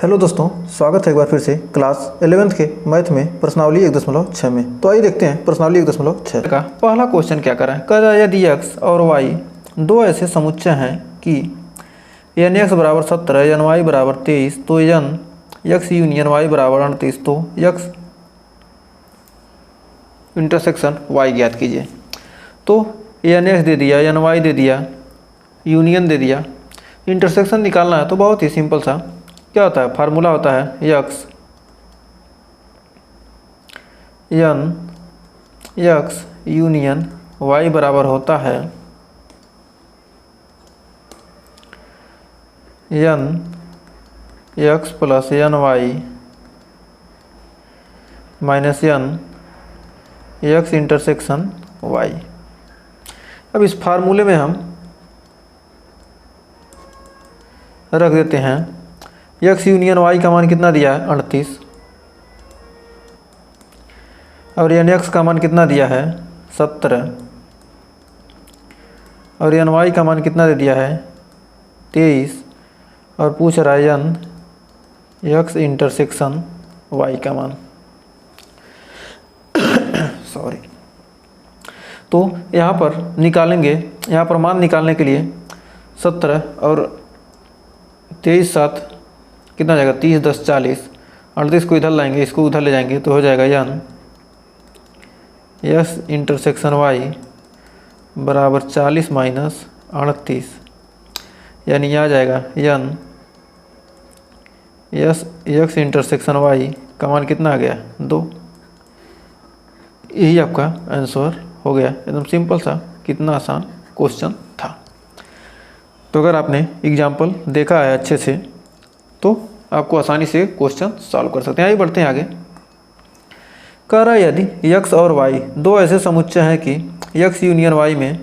Hello दोस्तों, स्वागत है एक बार फिर से क्लास 11th के मैथ में प्रश्नावली 1.6 में। तो आइए देखते हैं प्रश्नावली 1.6 का पहला क्वेश्चन क्या कर रहा है। कह रहा है यदि x और y दो ऐसे समुच्चय हैं कि n x बराबर 17 n y बराबर 23 तो n x यूनियन y बराबर 38 तो x इंटरसेक्शन y ज्ञात कीजिए। तो n x दे दिया, n y दे दिया, यूनियन दे दिया, इंटरसेक्शन निकालना है। तो बहुत ही सिंपल सा क्या होता है, फार्मूला होता है x यूनियन y बराबर होता है n x plus n y minus n x intersection y। अब इस फार्मूले में हम रख देते हैं x यूनियन y का मान कितना दिया है 38 और n x का मान कितना दिया है 17 और n y का मान कितना दे दिया है 23 और पूछ रहा है n x इंटरसेक्शन y का मान। सॉरी। तो यहाँ पर निकालेंगे, यहाँ पर मान निकालने के लिए 17 और 23 साथ कितना जाएगा 30 10 40, 38 को इधर लाएंगे, इसको उधर ले जाएंगे तो हो जाएगा n x इंटरसेक्शन y बराबर 40 माइनस 38, यानी आ जाएगा n x इंटरसेक्शन y का मान कितना आ गया 2। यही आपका आंसर हो गया। एकदम सिंपल सा, कितना आसान क्वेश्चन था। तो अगर आपने एग्जाम्पल देखा है अच्छे से तो आपको आसानी से क्वेश्चन सॉल्व कर सकते हैं। आइए बढ़ते हैं आगे। कह रहा है यदि x और y दो ऐसे समुच्चय हैं कि x यूनियन y में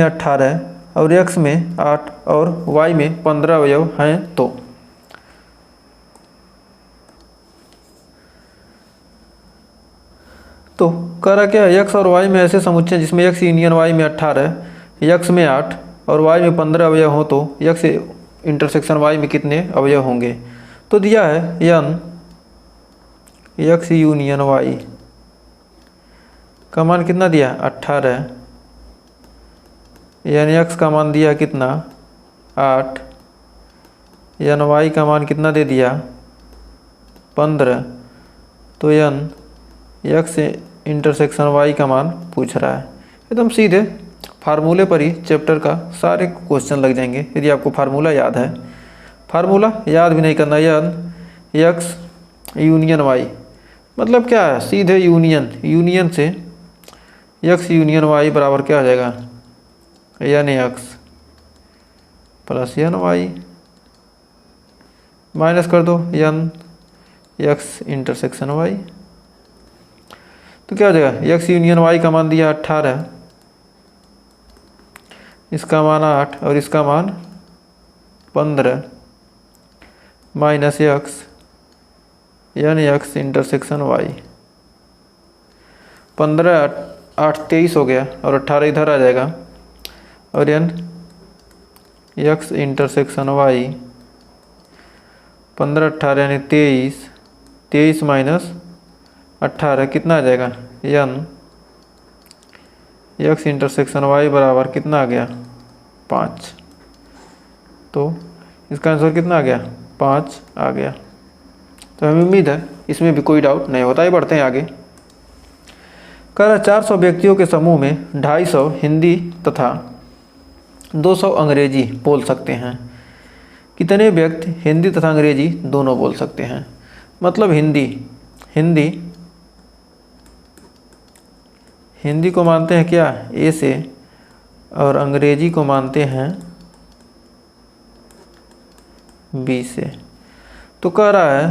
18 और x में 8 और y में 15 अवयव हैं तो कह रहा क्या है x और y में ऐसे समुच्चय जिसमें x यूनियन y में 18, x में 8 और y में 15 अवयव हो तो x इंटरसेक्शन y में कितने अवयव होंगे। तो दिया है n x यूनियन y का मान कितना दिया 18, n x का मान दिया कितना 8, n y का मान कितना दे दिया 15, तो n x इंटरसेक्शन y का मान पूछ रहा है। एकदम सीधे फार्मूले पर ही चैप्टर का सारे क्वेश्चन लग जाएंगे यदि आपको फार्मूला याद है। फार्मूला याद भी नहीं करना, n x यूनियन y मतलब क्या है, सीधे यूनियन से x यूनियन y बराबर क्या हो जाएगा n x plus n y minus कर दो n x इंटरसेक्शन y। तो क्या हो जाएगा x यूनियन y का मान दिया 18, इसका मान 8 और इसका मान 15 minus x n x intersection y। 15 8 23 हो गया और 18 इधर आ जाएगा और n x इंटरसेक्शन y 15 18 यानी 23 माइनस 18 कितना आ जाएगा n x इंटरसेक्शन y बराबर कितना आ गया 5। तो इसका आंसर कितना आ गया 5 आ गया। तो हमें उम्मीद है इसमें भी कोई डाउट नहीं होता। ही बढ़ते हैं आगे। कह रहा 400 व्यक्तियों के समूह में 250 हिंदी तथा 200 अंग्रेजी बोल सकते हैं। कितने व्यक्ति हिंदी तथा अंग्रेजी दोनों बोल सकते हैं। मतलब हिंदी को मानते हैं क्या ए से और अंग्रेजी को मानते हैं बी से। तो कह रहा है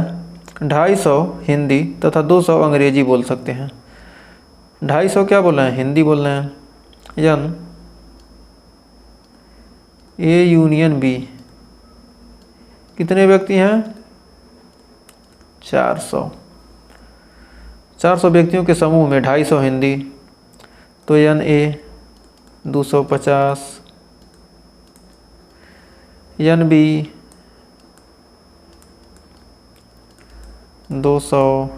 250 हिंदी तथा 200 अंग्रेजी बोल सकते हैं। 250 क्या बोल रहे हैं, हिंदी बोल रहे हैं। n ए यूनियन बी कितने व्यक्ति हैं 400 व्यक्तियों के समूह में 250 हिंदी तो n a 250, एन बी 200।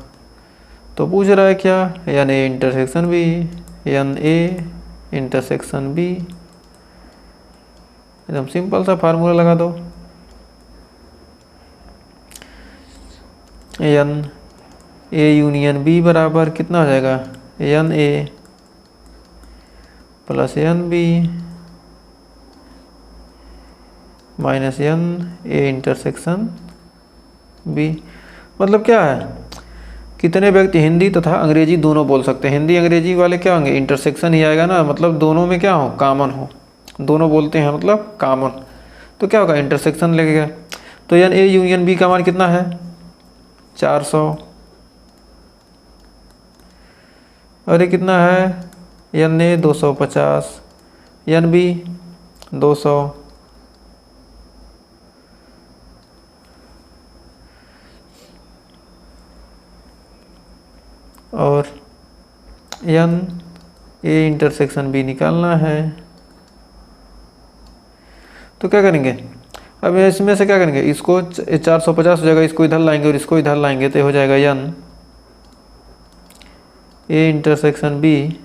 तो पूछ रहा है क्या, N A intersection B, N A intersection B. एकदम सिंपल सा फार्मूला लगा दो, एन ए यूनियन बी बराबर कितना हो जाएगा, N A plus N B minus N A intersection B. मतलब क्या है, कितने व्यक्ति हिंदी तथा अंग्रेजी दोनों बोल सकते हैं। हिंदी अंग्रेजी वाले क्या होंगे, इंटरसेक्शन ही आएगा ना, मतलब दोनों में क्या हो, कॉमन हो, दोनों बोलते हैं मतलब कॉमन। तो क्या होगा, इंटरसेक्शन लगेगा। तो एन ए यूनियन बी का मान कितना है, 400। और ये कितना है, एन ए 250, एन बी 200। और एन ए इंटरसेक्शन बी निकालना है। तो क्या करेंगे, अब इसमें से क्या करेंगे, इसको 450 हो जाएगा, इसको इधर लाएंगे और इसको इधर लाएंगे, तो हो जाएगा एन ए इंटरसेक्शन बी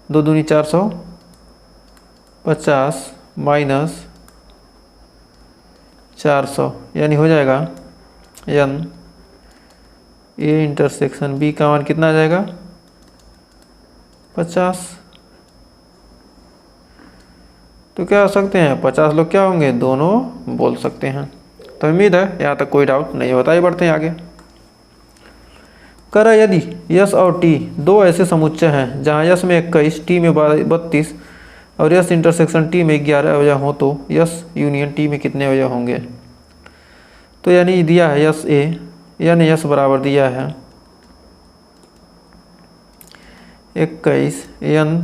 2 दूनी 450 माइनस 400, यानी हो जाएगा एन ए इंटरसेक्शन बी का मान कितना आ जाएगा, 50। तो क्या हो सकते हैं, 50 लोग क्या होंगे, दोनों बोल सकते हैं। तो उम्मीद है यहाँ तक कोई डाउट नहीं होता। ही बढ़ते हैं आगे। कह रहा है यदि यस और टी दो ऐसे समुच्चय हैं जहाँ यस में 21, टी में 32 और यस इंटरसेक्शन टी में 11 अवयव हो, तो यस यूनियन टी में कितने अवयव होंगे। तो यानी दिया है यस ए, यानी यस बराबर दिया है 21, एन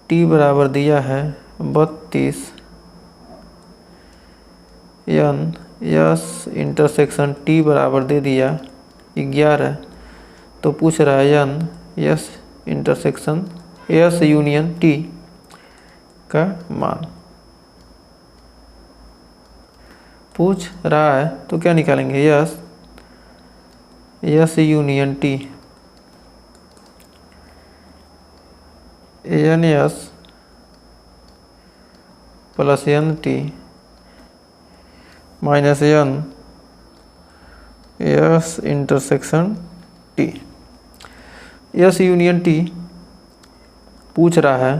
टी बराबर दिया है 32, एन यस इंटरसेक्शन टी बराबर दे दिया 11। तो पूछ रहा है N S intersection S union T का मान पूछ रहा है। तो क्या निकालेंगे, S union T N S plus N T minus N S intersection T. S union T पूछ रहा है,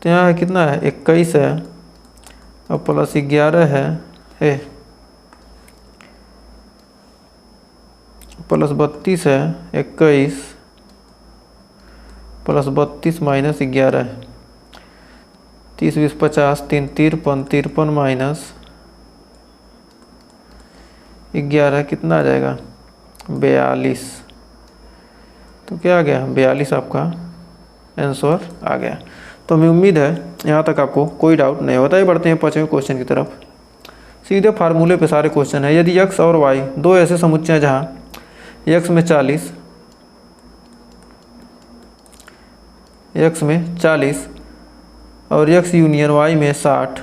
तो यहाँ है कितना है, 21 है और प्लस 11 है प्लस 32 है, 21 प्लस 32 माइनस 11, 30 20 50, 3 53, 53 माइनस 11 कितना आ जाएगा, 42। तो क्या आ गया, 42 आपका आंसर आ गया। तो हमें उम्मीद है यहाँ तक आपको कोई डाउट नहीं होता। ही बढ़ते हैं 5वें क्वेश्चन की तरफ। सीधे फार्मूले पे सारे क्वेश्चन है। यदि x और y दो ऐसे समुच्चय हैं जहाँ x में 40 और x यूनियन y में 60,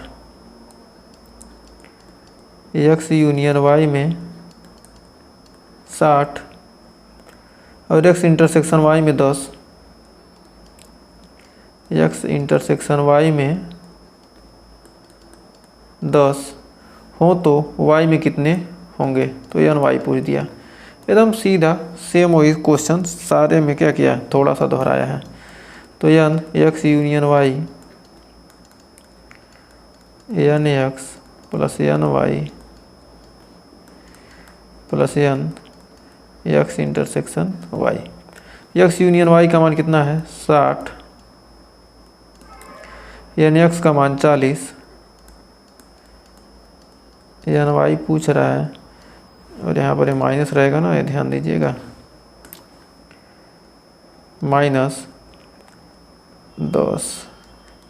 x यूनियन y में 60 और x इंटरसेक्शन y में 10, x इंटरसेक्शन y में 10 हो, तो y में कितने होंगे। तो एन वाई पूछ दिया। एकदम सीधा सेम वही क्वेश्चन सारे में क्या किया, थोड़ा सा दोहराया है। तो N X union Y, N X plus N Y plus N X intersection Y. X union Y का मान कितना है, 60, एन एक्स का मान 40, एन वाई पूछ रहा है और यहाँ पर माइनस रहेगा ना, ये ध्यान दीजिएगा, माइनस 10,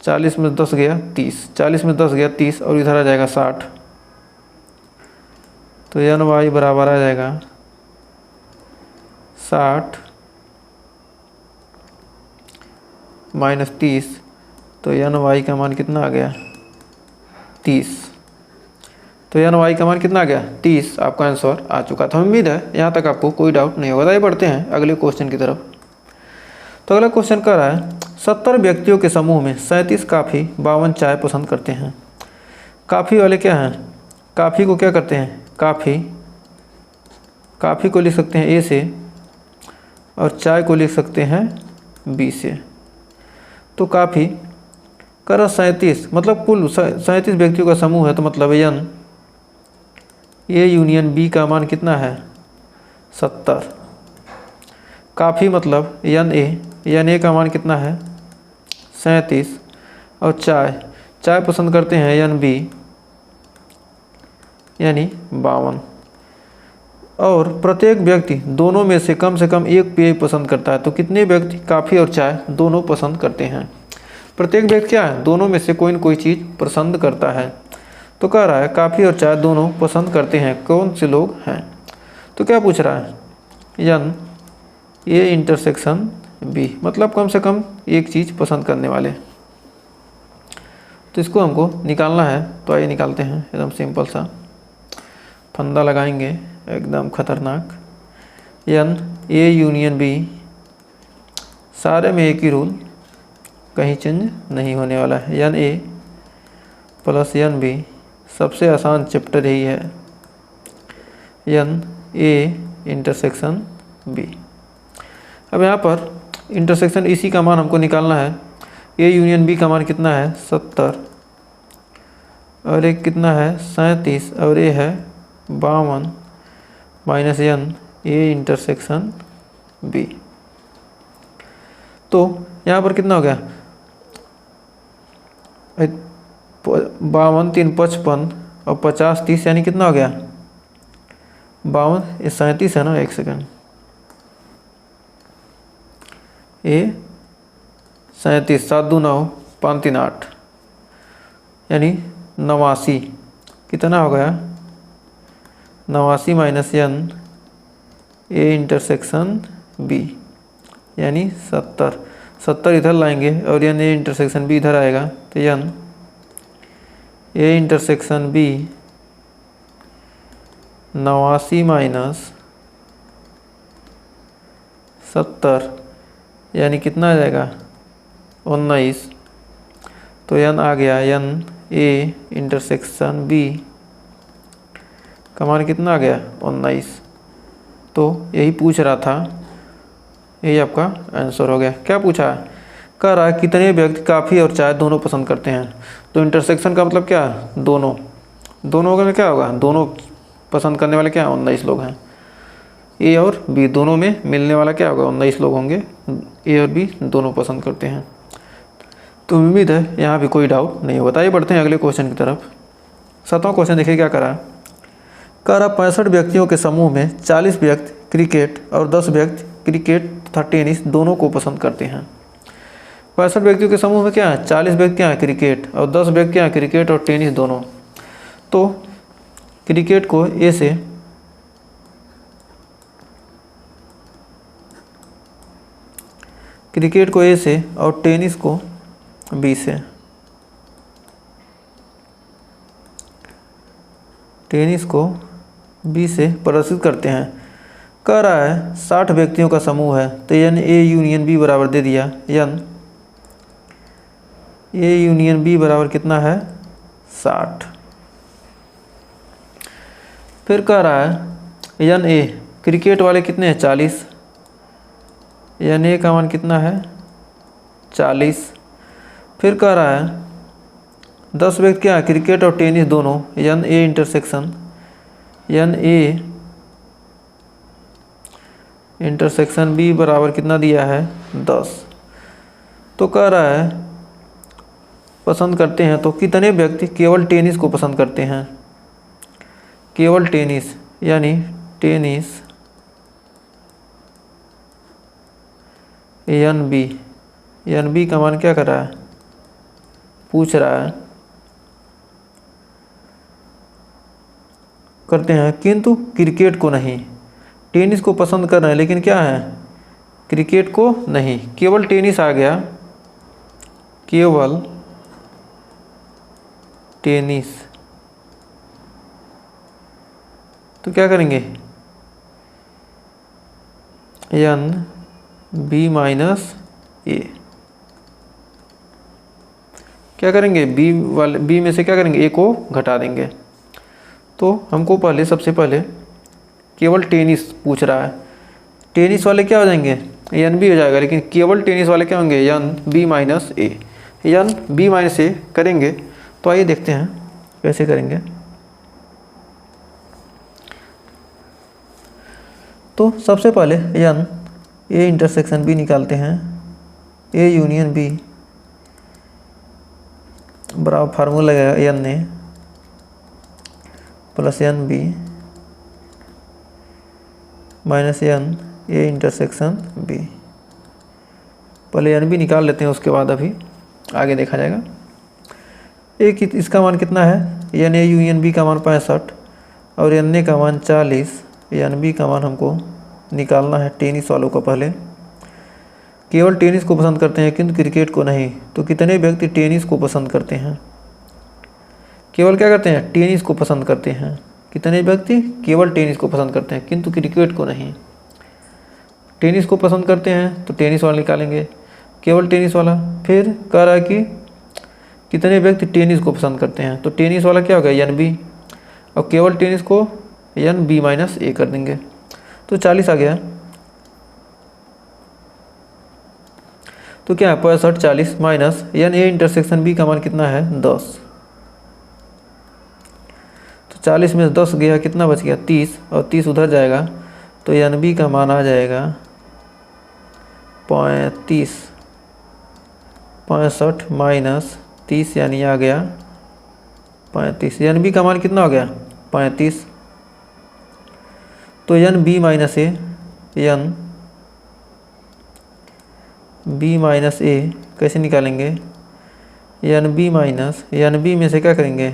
40 में 10 गया 30, 40 में 10 गया 30 और इधर आ जाएगा 60। तो एन वाई बराबर आ जाएगा 60 माइनस 30, तो एन वाई का मान कितना आ गया 30। तो एन वाई का मान कितना आ गया 30, आपका आंसर आ चुका था। उम्मीद है यहाँ तक आपको कोई डाउट नहीं होगा। आइए बढ़ते हैं अगले क्वेश्चन की तरफ। तो अगला क्वेश्चन कह रहा है 70 व्यक्तियों के समूह में 37 कॉफ़ी 52 चाय पसंद करते हैं। कॉफ़ी वाले क्या हैं, कॉफ़ी को क्या करते हैं, कॉफ़ी को लिख सकते हैं ए से और चाय को लिख सकते हैं बी से। तो कॉफ़ी कर 37 मतलब कुल 37 व्यक्तियों का समूह है, तो मतलब एन ए यूनियन बी का मान कितना है 70। कॉफ़ी मतलब एन ए का मान कितना है 37 और चाय पसंद करते हैं एन बी यानी 52। और प्रत्येक व्यक्ति दोनों में से कम एक पेय पसंद करता है। तो कितने व्यक्ति कॉफ़ी और चाय दोनों पसंद करते हैं। प्रत्येक व्यक्ति क्या है, दोनों में से कोई न कोई चीज़ पसंद करता है। तो कह रहा है कॉफ़ी और चाय दोनों पसंद करते हैं, कौन से लोग हैं। तो क्या पूछ रहा है, एन ए इंटरसेक्शन बी मतलब कम से कम एक चीज़ पसंद करने वाले। तो इसको हमको निकालना है। तो आइए निकालते हैं, एकदम सिंपल सा फंदा लगाएंगे, एकदम खतरनाक। एन ए यूनियन बी, सारे में एक ही रूल, कहीं चेंज नहीं होने वाला है। N A plus N B, सबसे आसान चैप्टर यही है। N A intersection B. अब यहाँ पर इंटरसेक्शन इसी का मान हमको निकालना है। ए यूनियन बी का मान कितना है 70 और एक कितना है 37 और ये है 52 minus N A intersection B. तो यहाँ पर कितना हो गया 52 3 55 और 50 30 यानी कितना हो गया 52, ये 37 है ना, एक सेकंड, ये 37 7 2 9 5 3 8 यानी 89। कितना हो गया 89 minus N A intersection B यानी 70 इधर लाएंगे और एन ए इंटरसेक्शन बी इधर आएगा। तो N A intersection B 89 minus 70 यानी कितना आ जाएगा 19। तो एन आ गया एन ए इंटरसेक्शन बी का मान कितना आ गया 19। तो यही पूछ रहा था, यही आपका आंसर हो गया। क्या पूछा, कह रहा है कितने व्यक्ति कॉफ़ी और चाय दोनों पसंद करते हैं। तो इंटरसेक्शन का मतलब क्या, दोनों का क्या होगा, दोनों पसंद करने वाले क्या 19 लोग हैं। ए और बी दोनों में मिलने वाला क्या होगा 19 लोग होंगे। ए और बी दोनों पसंद करते हैं। तो उम्मीद है यहाँ भी कोई डाउट नहीं होगा। आइए बढ़ते हैं अगले क्वेश्चन की तरफ। 7वां क्वेश्चन देखिए क्या करा, कह रहा 65 व्यक्तियों के समूह में 40 व्यक्ति क्रिकेट और 10 व्यक्ति क्रिकेट तथा टेनिस दोनों को पसंद करते हैं। 65 व्यक्तियों के समूह में क्या है 40 व्यक्ति क्या है क्रिकेट और 10 व्यक्ति क्या है क्रिकेट और टेनिस दोनों। तो क्रिकेट को ए से, क्रिकेट को ए से और टेनिस को बी से। टेनिस को बी से प्रदर्शित करते हैं। कह रहा है 60 व्यक्तियों का समूह है। तो एन ए यूनियन बी बराबर दे दिया, एन ए यूनियन बी बराबर कितना है 60। फिर कह रहा है एन ए क्रिकेट वाले कितने हैं 40, एन ए का मान कितना है 40। फिर कह रहा है 10 व्यक्ति क्या है क्रिकेट और टेनिस दोनों, N A intersection, N A intersection B बराबर कितना दिया है 10। तो कह रहा है पसंद करते हैं। तो कितने व्यक्ति केवल टेनिस को पसंद करते हैं, केवल टेनिस यानी टेनिस एन बी का मान क्या कर रहा है पूछ रहा है, करते हैं किंतु क्रिकेट को नहीं। टेनिस को पसंद कर रहे हैं लेकिन क्या है क्रिकेट को नहीं, केवल टेनिस आ गया केवल टेनिस, तो क्या करेंगे एन बी माइनस ए, क्या करेंगे बी वाले बी में से क्या करेंगे ए को घटा देंगे। तो हमको पहले सबसे पहले केवल टेनिस पूछ रहा है, टेनिस वाले क्या हो जाएंगे एन बी हो जाएगा, लेकिन केवल टेनिस वाले क्या होंगे N B minus A, N B minus ए करेंगे। तो आइए देखते हैं कैसे करेंगे। तो सबसे पहले एन ए इंटरसेक्शन बी निकालते हैं, ए यूनियन बी बराबर फार्मूला लगेगा N A plus N B minus N A intersection B. पहले एन बी निकाल लेते हैं, उसके बाद अभी आगे देखा जाएगा। एक इसका मान कितना है एन ए यूनियन बी का मान 65 और एन ए का मान 40, एन बी का मान हमको निकालना है टेनिस वालों का। पहले केवल टेनिस को पसंद करते हैं किंतु क्रिकेट को नहीं, तो कितने व्यक्ति टेनिस को पसंद करते हैं, केवल क्या करते हैं टेनिस को पसंद करते हैं, कितने व्यक्ति केवल टेनिस को पसंद करते हैं किंतु क्रिकेट को नहीं। टेनिस को पसंद करते हैं तो टेनिस वाला निकालेंगे, केवल टेनिस वाला। फिर कह रहा है कि कितने व्यक्ति टेनिस को पसंद करते हैं, तो टेनिस वाला क्या होगा एन बी, और केवल टेनिस को एन बी माइनस ए कर देंगे, तो 40 आ गया। तो क्या है 65 40 minus N A intersection B का मान कितना है 10, तो 40 में 10 गया कितना बच गया 30, और 30 उधर जाएगा तो एन बी का मान आ जाएगा 35, 65 माइनस 30 यानी आ गया 35, एन बी का मान कितना हो गया 35। तो N B minus A, N B minus A कैसे निकालेंगे, N B minus N B में से क्या करेंगे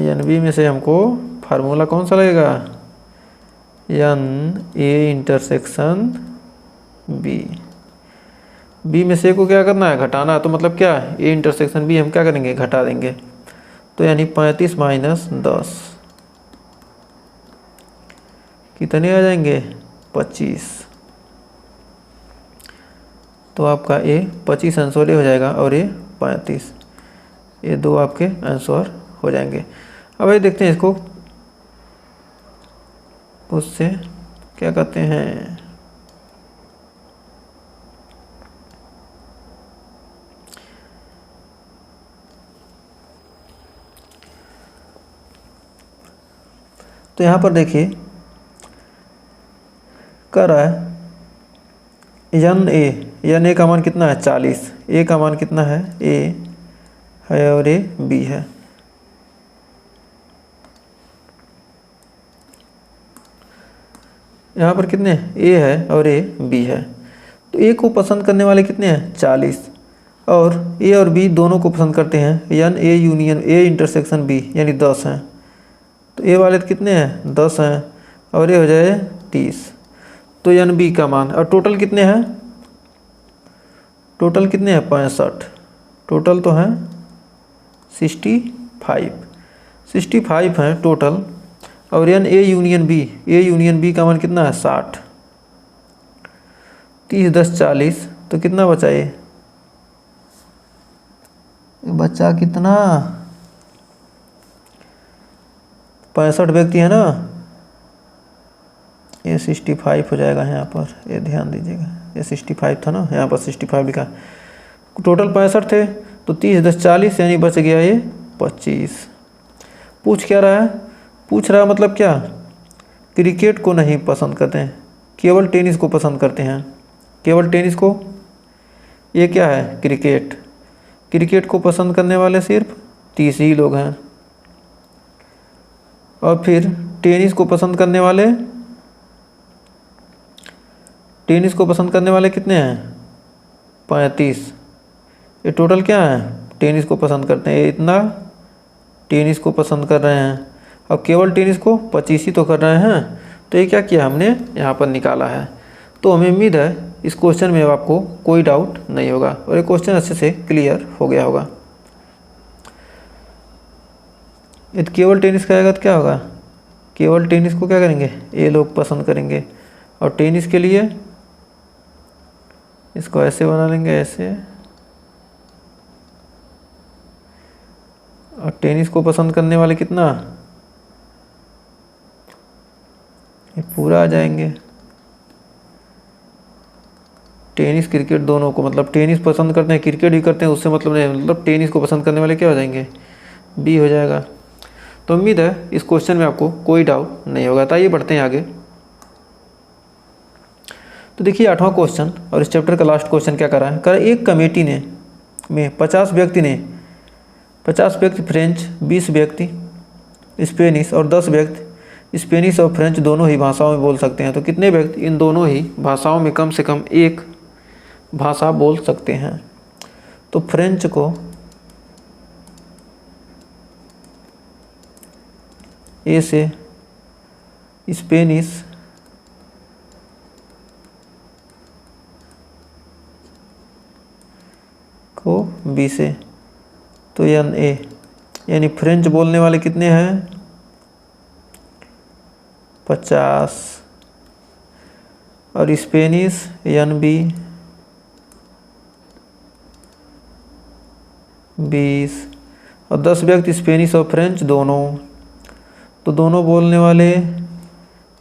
एन बी में से हमको फार्मूला कौन सा लगेगा N A intersection B, B में से को क्या करना है घटाना, तो मतलब क्या ए इंटरसेक्शन बी हम क्या करेंगे घटा देंगे। तो यानी 35 माइनस 10 कितने आ जाएंगे 25, तो आपका ए 25 आंसर हो जाएगा और ये 35, ये दो आपके आंसर हो जाएंगे। अब ये देखते हैं इसको उससे क्या कहते हैं, तो यहाँ पर देखिए कर रहा है एन ए का मान कितना है 40, ए का मान कितना है ए है और ए बी है। यहाँ पर कितने ए है और ए बी है, तो ए को पसंद करने वाले कितने हैं 40, और ए और बी दोनों को पसंद करते हैं N A union A intersection B यानी 10 हैं, तो ए वाले कितने हैं 10 हैं और ये हो जाए 30। तो एन बी का मान और टोटल कितने हैं, टोटल कितने हैं 65, टोटल तो हैं 65 हैं टोटल, और एन ए यूनियन बी का मान कितना है 60, 30 10 40, तो कितना बचा ये बच्चा कितना 65 व्यक्ति है ना, ये 65 हो जाएगा यहाँ पर, ये ध्यान दीजिएगा ये 65 था ना, यहाँ पर 65 लिखा, टोटल 65 थे तो 30 10 40 यानी बच गया ये 25। पूछ क्या रहा है, पूछ रहा है मतलब क्या क्रिकेट को नहीं पसंद करते हैं केवल टेनिस को पसंद करते हैं, केवल टेनिस को, ये क्या है क्रिकेट, क्रिकेट को पसंद करने वाले सिर्फ 30 ही लोग हैं, और फिर टेनिस को पसंद करने वाले कितने हैं 35, ये टोटल क्या है टेनिस को पसंद करते हैं, ये इतना टेनिस को पसंद कर रहे हैं, और केवल टेनिस को 25 ही तो कर रहे हैं, तो ये क्या किया हमने यहाँ पर निकाला है। तो हमें उम्मीद है इस क्वेश्चन में अब आपको कोई डाउट नहीं होगा और ये क्वेश्चन अच्छे से क्लियर हो गया होगा। यदि केवल टेनिस का आएगा तो क्या होगा, केवल टेनिस को क्या करेंगे, ये लोग पसंद करेंगे। और टेनिस के लिए इसको ऐसे बना लेंगे, ऐसे। और टेनिस को पसंद करने वाले कितना, ये पूरा आ जाएंगे। टेनिस क्रिकेट दोनों को, मतलब टेनिस पसंद करते हैं क्रिकेट भी करते हैं, उससे मतलब नहीं, मतलब टेनिस को पसंद करने वाले क्या हो जाएंगे, बी हो जाएगा। तो उम्मीद है इस क्वेश्चन में आपको कोई डाउट नहीं होगा। तो आइए बढ़ते हैं आगे। तो देखिए 8वां क्वेश्चन और इस चैप्टर का लास्ट क्वेश्चन क्या कर रहा है, कर एक कमेटी ने में 50 व्यक्ति फ्रेंच, 20 व्यक्ति स्पेनिश और 10 व्यक्ति स्पेनिश और फ्रेंच दोनों ही भाषाओं में बोल सकते हैं। तो कितने व्यक्ति इन दोनों ही भाषाओं में कम से कम एक भाषा बोल सकते हैं। तो फ्रेंच को ए से, स्पेनिश को बी से, तो एन ए, यानी फ्रेंच बोलने वाले कितने हैं, 50 और स्पेनिश एन बी 20 और 10 व्यक्ति स्पेनिश और फ्रेंच दोनों, तो दोनों बोलने वाले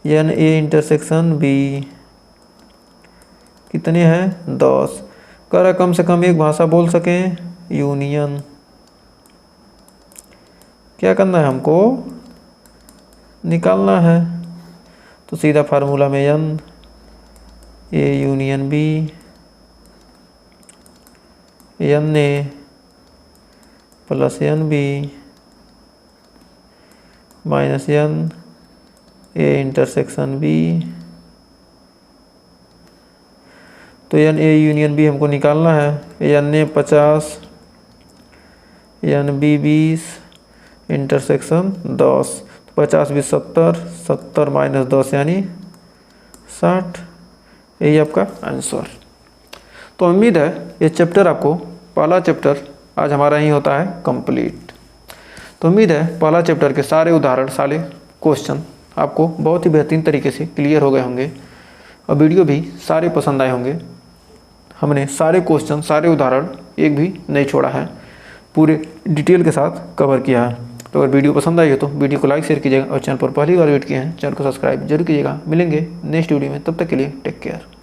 एन ए इंटरसेक्शन बी कितने हैं, 10। कह रहा कम से कम एक भाषा बोल सकें, यूनियन। क्या करना है हमको, निकालना है। तो सीधा फार्मूला में N A union B, N A plus N B minus N A intersection B. तो एन ए यूनियन बी हमको निकालना है। N A 50, N B 20, intersection 10। तो 50 20 70, 70 माइनस 10 यानी 60। यही आपका आंसर। तो उम्मीद है ये चैप्टर आपको, पहला चैप्टर आज हमारा ही होता है कंप्लीट। तो उम्मीद है पहला चैप्टर के सारे उदाहरण, सारे क्वेश्चन आपको बहुत ही बेहतरीन तरीके से क्लियर हो गए होंगे और वीडियो भी सारे पसंद आए होंगे। हमने सारे क्वेश्चन, सारे उदाहरण एक भी नहीं छोड़ा है, पूरे डिटेल के साथ कवर किया है। तो अगर वीडियो पसंद आई हो तो वीडियो को लाइक शेयर कीजिएगा और चैनल पर पहली बार विजिट किए हैं चैनल को सब्सक्राइब जरूर कीजिएगा। मिलेंगे नेक्स्ट वीडियो में, तब तक के लिए टेक केयर।